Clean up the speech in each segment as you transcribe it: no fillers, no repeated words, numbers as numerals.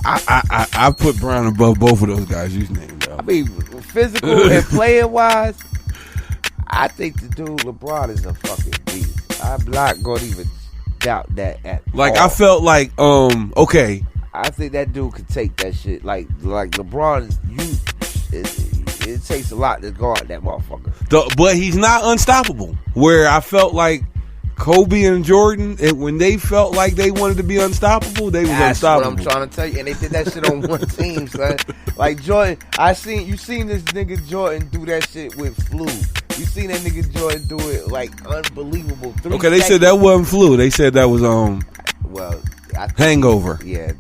I put Brown above both of those guys you named. Though. I mean, physical and playing wise, I think the dude LeBron is a fucking beast. I'm not gonna even doubt that at all. I felt like okay. I think that dude could take that shit. Like LeBron, it takes a lot to guard that motherfucker. But he's not unstoppable. Where I felt like Kobe and Jordan, when they felt like they wanted to be unstoppable, they was unstoppable. That's what I'm trying to tell you. And they did that shit on one team, son. Like Jordan, you seen this nigga Jordan do that shit with flu. You seen that nigga Jordan do it like unbelievable. 3 Okay, they seconds. said that wasn't flu. They said that was hangover. Yeah,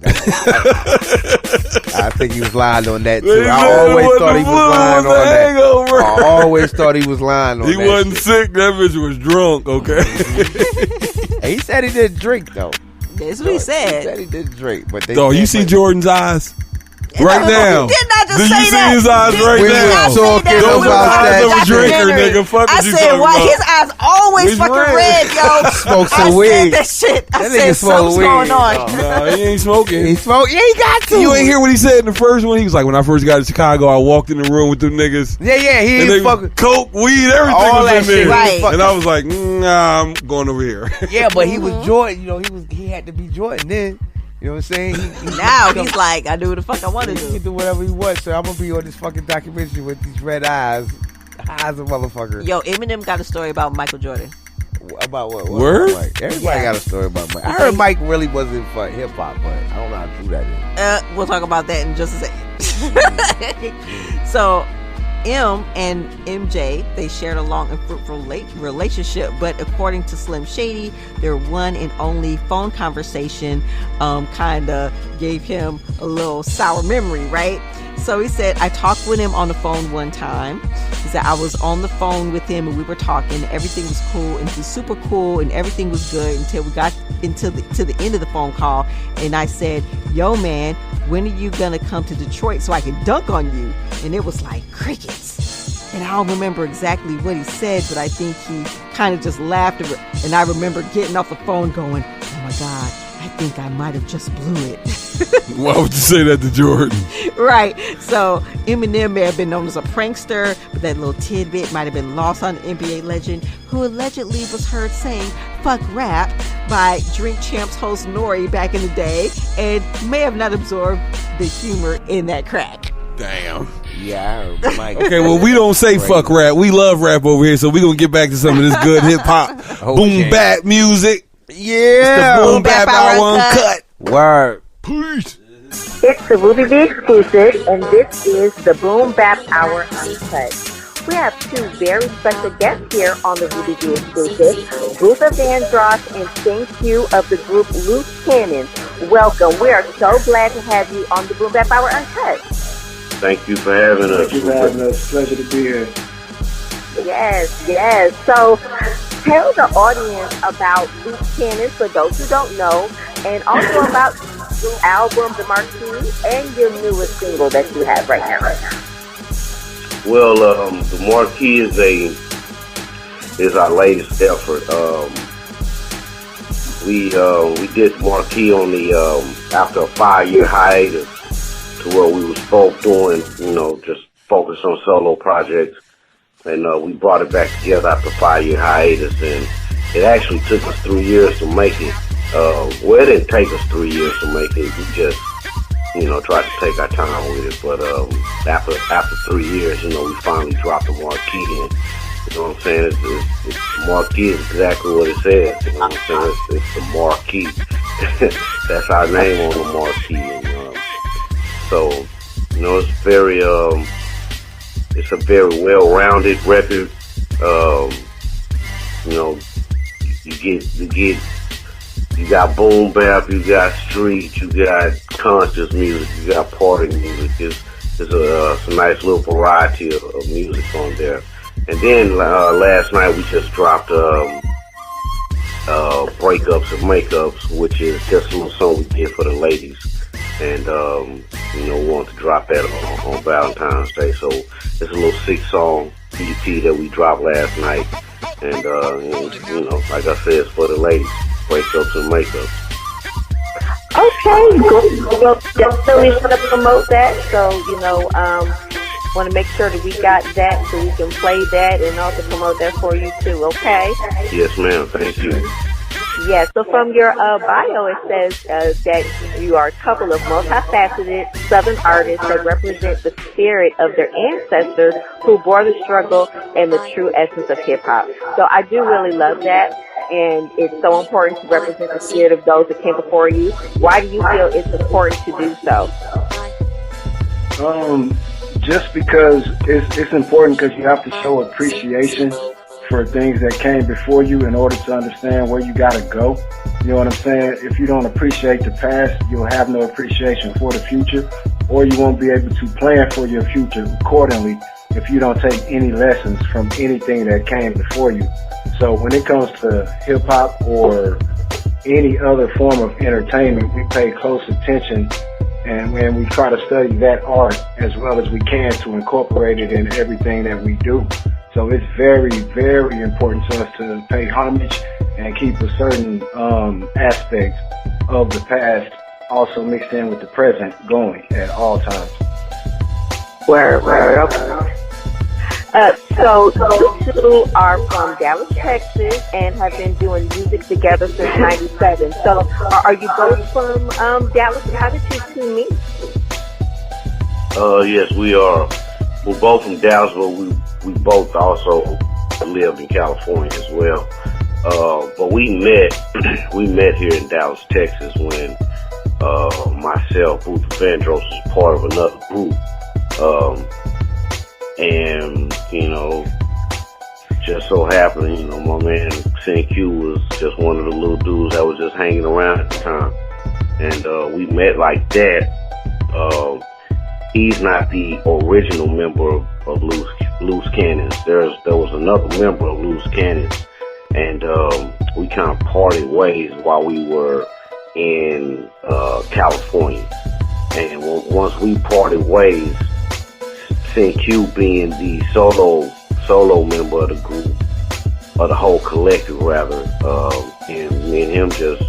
I think he was lying on that too. I always thought he was lying on that. Hangover. I always thought he was lying on that. He wasn't sick. That bitch was drunk. Okay. He said he didn't drink though. That's what he said. He said he didn't drink, but they. Oh, you see Jordan's eyes? Right now. Did not just Do say you see that? his eyes right We now? was talking Those about eyes of a that drinker, nigga. Fuck I what you said, talking why about. his eyes always He's fucking red. red, yo. Smoke some I weed. said that shit. I That said nigga smoke something's weed. going on. Nah, he ain't smoking. He smoked. Yeah, he got to. You ain't hear what he said in the first one? He was like, when I first got to Chicago, I walked in the room with them niggas. Yeah, he And ain't they fucking. coke, weed, everything All was that in shit, there. right. And I was like, nah, I'm going over here. Yeah, but he was Jordan. You know, he had to be Jordan then. You know what I'm saying? Now he's like, I do what the fuck I want to He can do. do whatever he wants. So I'm gonna be on this fucking documentary with these red eyes, eyes of motherfucker. Yo, Eminem got a story about Michael Jordan. About what? Word? Mike? Everybody Yeah. got a story about Mike. I heard Mike really wasn't for hip hop, but I don't know how true that is. We'll talk about that in just a second. So, M and MJ, they shared a long and fruitful relationship, but according to Slim Shady, their one and only phone conversation kind of gave him a little sour memory, right? So he said, I talked with him on the phone one time. He said, I was on the phone with him and we were talking. Everything was cool and he's super cool and everything was good until we got to the end of the phone call. And I said, yo, man, when are you going to come to Detroit so I can dunk on you? And it was like crickets. And I don't remember exactly what he said, but I think he kind of just laughed. And I remember getting off the phone going, oh my God, I think I might have just blew it. Why would you say that to Jordan? Right. So Eminem may have been known as a prankster, but that little tidbit might have been lost on the NBA legend, who allegedly was heard saying fuck rap by Drink Champs host Nori back in the day, and may have not absorbed the humor in that crack. Damn. Yeah, I heard Mike. Okay, well, we don't say fuck rap. We love rap over here, so we're going to get back to some of this good hip-hop, boom bap music. Yeah. The Boom Bap Hour Uncut. Word. Peace. It's the Ruby B exclusive, and this is the Boom Bap Hour Uncut. We have two very special guests here on the Ruby B exclusive, Bootha Vandross and Cin-Q of the group Loose Cannon. Welcome. We are so glad to have you on the Boom Bap Hour Uncut. Thank you for having us. Thank you for having us. Pleasure to be here. Yes. So tell the audience about Loose Cannon for those who don't know, and also about your album, The Marquee, and your newest single that you have right now. Well, the Marquee is our latest effort. We did Marquee on the after a 5-year hiatus, to where we was both doing, just focused on solo projects, and we brought it back together after a 5-year hiatus, and it actually took us 3 years to make it. Well, it didn't take us 3 years to make it. We just, tried to take our time with it. But after 3 years, we finally dropped the Marquee in. You know what I'm saying? It's Marquee is exactly what it says. You know what I'm saying? It's the Marquee. That's our name on the Marquee. And, so, it's a very well-rounded record. You got boom bap, you got street, you got conscious music, you got party music. There's a nice little variety of music on there. And then last night we just dropped Breakups and Makeups, which is just a little song we did for the ladies. And, we want to drop that on Valentine's Day. So it's a little 6-song EP that we dropped last night. And, like I said, it's for the ladies. Breakups and Makeups. Okay, good. Well, definitely want to promote that. So, want to make sure that we got that so we can play that and also promote that for you too, okay? Yes, ma'am. Thank you. Yeah, so from your bio, it says that you are a couple of multifaceted Southern artists that represent the spirit of their ancestors who bore the struggle and the true essence of hip-hop. So I do really love that, and it's so important to represent the spirit of those that came before you. Why do you feel it's important to do so? Just because it's important because you have to show appreciation for things that came before you in order to understand where you gotta go. You know what I'm saying? If you don't appreciate the past, you'll have no appreciation for the future, or you won't be able to plan for your future accordingly if you don't take any lessons from anything that came before you. So when it comes to hip hop or any other form of entertainment, we pay close attention and when we try to study that art as well as we can to incorporate it in everything that we do. So it's very, very important to us to pay homage and keep a certain aspect of the past also mixed in with the present going at all times. Word, okay. So you two are from Dallas, Texas, and have been doing music together since '97. So are you both from Dallas? How did you two meet? Yes, we are. We're both from Dallas, but we both also lived in California as well. But we met here in Dallas, Texas when myself, Bootha Vandross, was part of another group. And, just so happened, my man Cin-Q was just one of the little dudes that was just hanging around at the time. And we met like that. He's not the original member of Loose Cannons. There was another member of Loose Cannons, and we kind of parted ways while we were in California. And once we parted ways, Cin-Q being the solo member of the group, or the whole collective rather, and me and him just,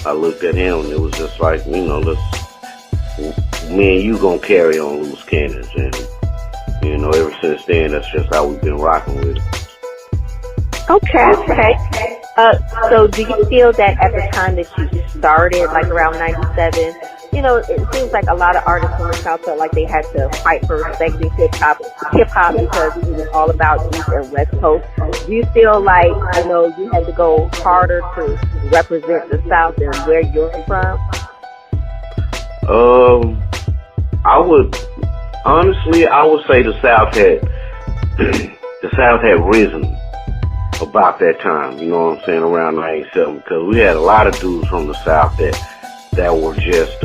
I looked at him and it was just like, me and you gonna carry on Loose Cannons, and ever since then that's just how we've been rocking with it. Okay. So do you feel that at the time that you started, like around '97, it seems like a lot of artists from the South felt like they had to fight for respecting hip hop because it was all about East and West Coast. Do you feel like, you had to go harder to represent the South and where you're from? I would say the South had risen about that time, you know what I'm saying, around 97, because we had a lot of dudes from the South that were just,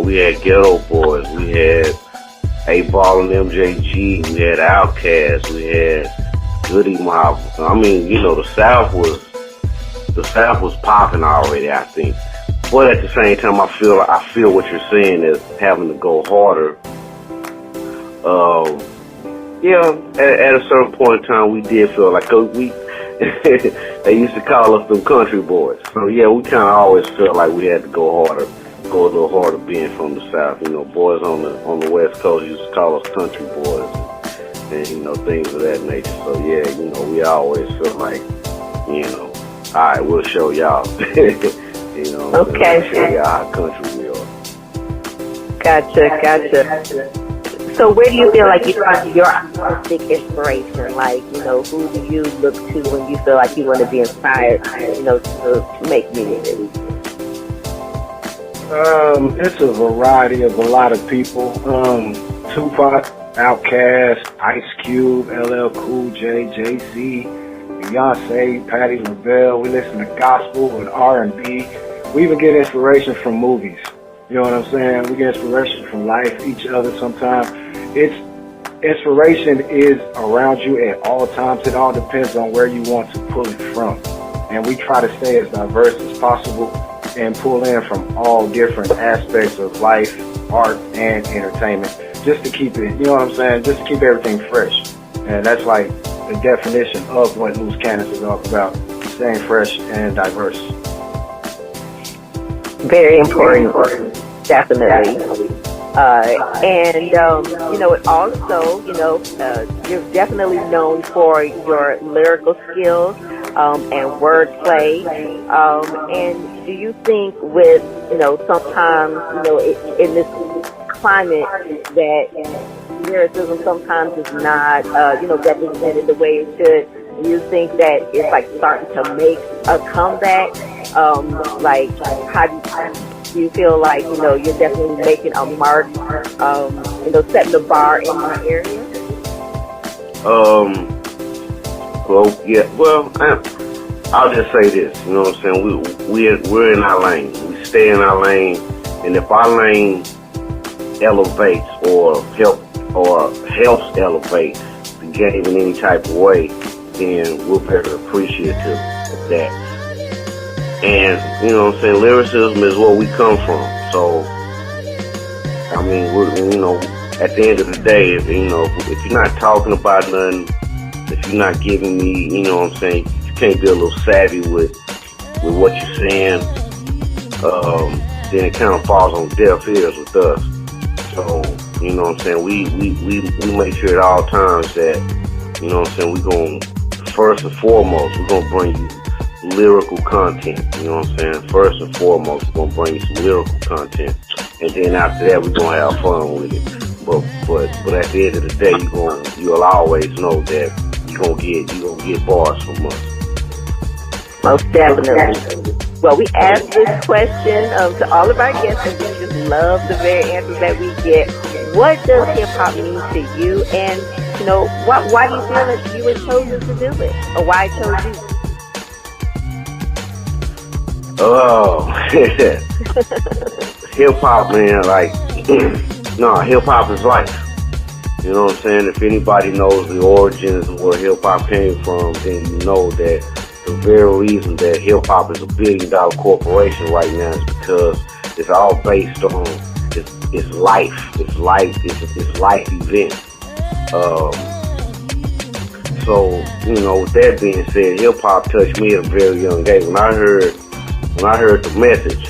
we had Ghetto Boys, we had A-Ball and MJG, we had Outkast, we had Goody Mob. The South was popping already, I think. But at the same time, I feel what you're saying is having to go harder. At a certain point in time, we did feel like, cause they used to call us them country boys. So yeah, we kind of always felt like we had to go a little harder being from the South. Boys on the West Coast used to call us country boys and things of that nature. So yeah, we always felt like, all right, we'll show y'all. Okay. Show y'all how country we are. Gotcha. So where do you feel like you find your artistic inspiration? Like, who do you look to when you feel like you want to be inspired, to make music? It's a variety of a lot of people. Tupac, Outkast, Ice Cube, LL Cool J, Jay-Z, Beyonce, Patti LaBelle. We listen to gospel and R&B. We even get inspiration from movies. You know what I'm saying? We get inspiration from life, each other sometimes. Inspiration is around you at all times. It all depends on where you want to pull it from. And we try to stay as diverse as possible and pull in from all different aspects of life, art, and entertainment, just to keep it, just to keep everything fresh. And that's like the definition of what Loose Cannons is all about, staying fresh and diverse. Very important, definitely. It also, you're definitely known for your lyrical skills and wordplay. And do you think with, sometimes, in this climate that lyricism sometimes is not, represented the way it should, do you think that it's like starting to make a comeback? Do you feel like, you're definitely making a mark, setting the bar in your area? I'll just say this, you know what I'm saying? We're in our lane. We stay in our lane, and if our lane elevates or helps elevate the game in any type of way, then we're very appreciative of that. And, you know what I'm saying, lyricism is where we come from. So, I mean, at the end of the day, if you're not talking about nothing, if you're not giving me, you know what I'm saying, you can't be a little savvy with what you're saying, then it kind of falls on deaf ears with us. So, you know what I'm saying, we make sure at all times that, you know what I'm saying, we're going to, first and foremost, we're going to bring you lyrical content, you know what I'm saying? First and foremost, we're gonna bring you some lyrical content, and then after that, we're gonna have fun with it. But at the end of the day, you'll always know that you're gonna get bars from us. Most definitely. Well, we ask this question to all of our guests, and we just love the very answers that we get. What does hip hop mean to you, and why do you feel that you were chosen to do it, or why I chose you? Oh, hip hop, man, hip hop is life. You know what I'm saying? If anybody knows the origins of where hip hop came from, then you know that the very reason that hip hop is a $1 billion corporation right now is because it's all based on it's life. It's life events. So, with that being said, hip hop touched me at a very young age. When I heard the message,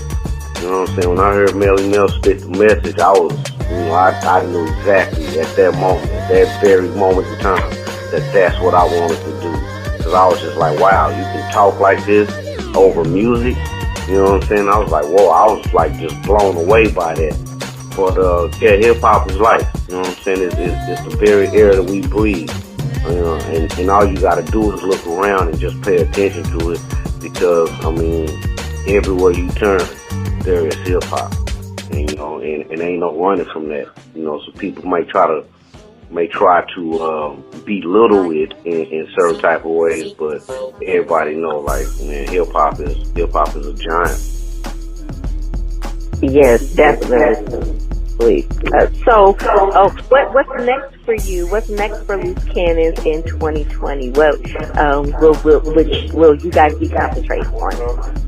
you know what I'm saying? When I heard Melly Mel spit the message, I knew exactly at that moment, at that very moment in time, that's what I wanted to do. Because I was just like, wow, you can talk like this over music? You know what I'm saying? I was like, whoa, I was like just blown away by that. But, hip hop is life. You know what I'm saying? It's the very air that we breathe. And all you gotta do is look around and just pay attention to it. Because, everywhere you turn, there is hip hop, and and ain't no running from that. So people might try to belittle it in certain type of ways, but everybody know, hip hop is a giant. Yes, definitely. What's next for you? What's next for Loose Cannons in 2020? Which will you guys be concentrating on?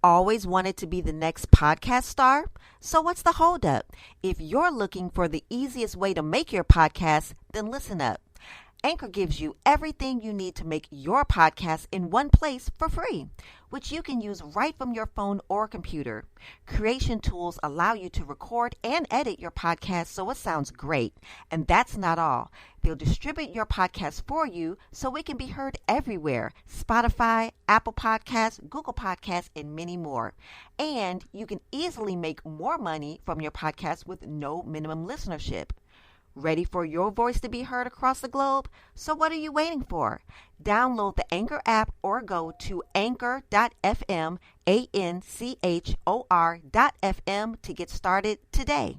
Always wanted to be the next podcast star? So what's the holdup? If you're looking for the easiest way to make your podcast, then listen up. Anchor gives you everything you need to make your podcast in one place for free, which you can use right from your phone or computer. Creation tools allow you to record and edit your podcast so it sounds great. And that's not all. They'll distribute your podcast for you so it can be heard everywhere: Spotify, Apple Podcasts, Google Podcasts, and many more. And you can easily make more money from your podcast with no minimum listenership. Ready for your voice to be heard across the globe? So what are you waiting for? Download the Anchor app or go to anchor.fm, ANCHOR.FM to get started today.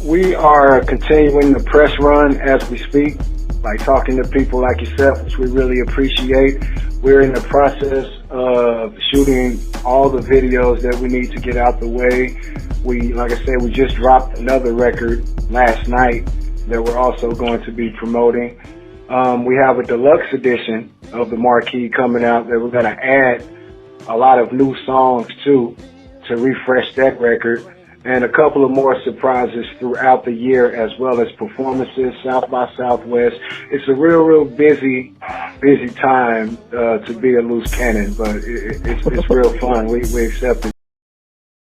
We are continuing the press run as we speak, by talking to people like yourself, which we really appreciate. We're in the process of shooting all the videos that we need to get out the way. Like I said, we just dropped another record last night that we're also going to be promoting. We have a deluxe edition of the Marquee coming out that we're going to add a lot of new songs to refresh that record, and a couple of more surprises throughout the year, as well as performances, South by Southwest. It's a real busy busy time to be a loose cannon, but it's real fun. We accept it.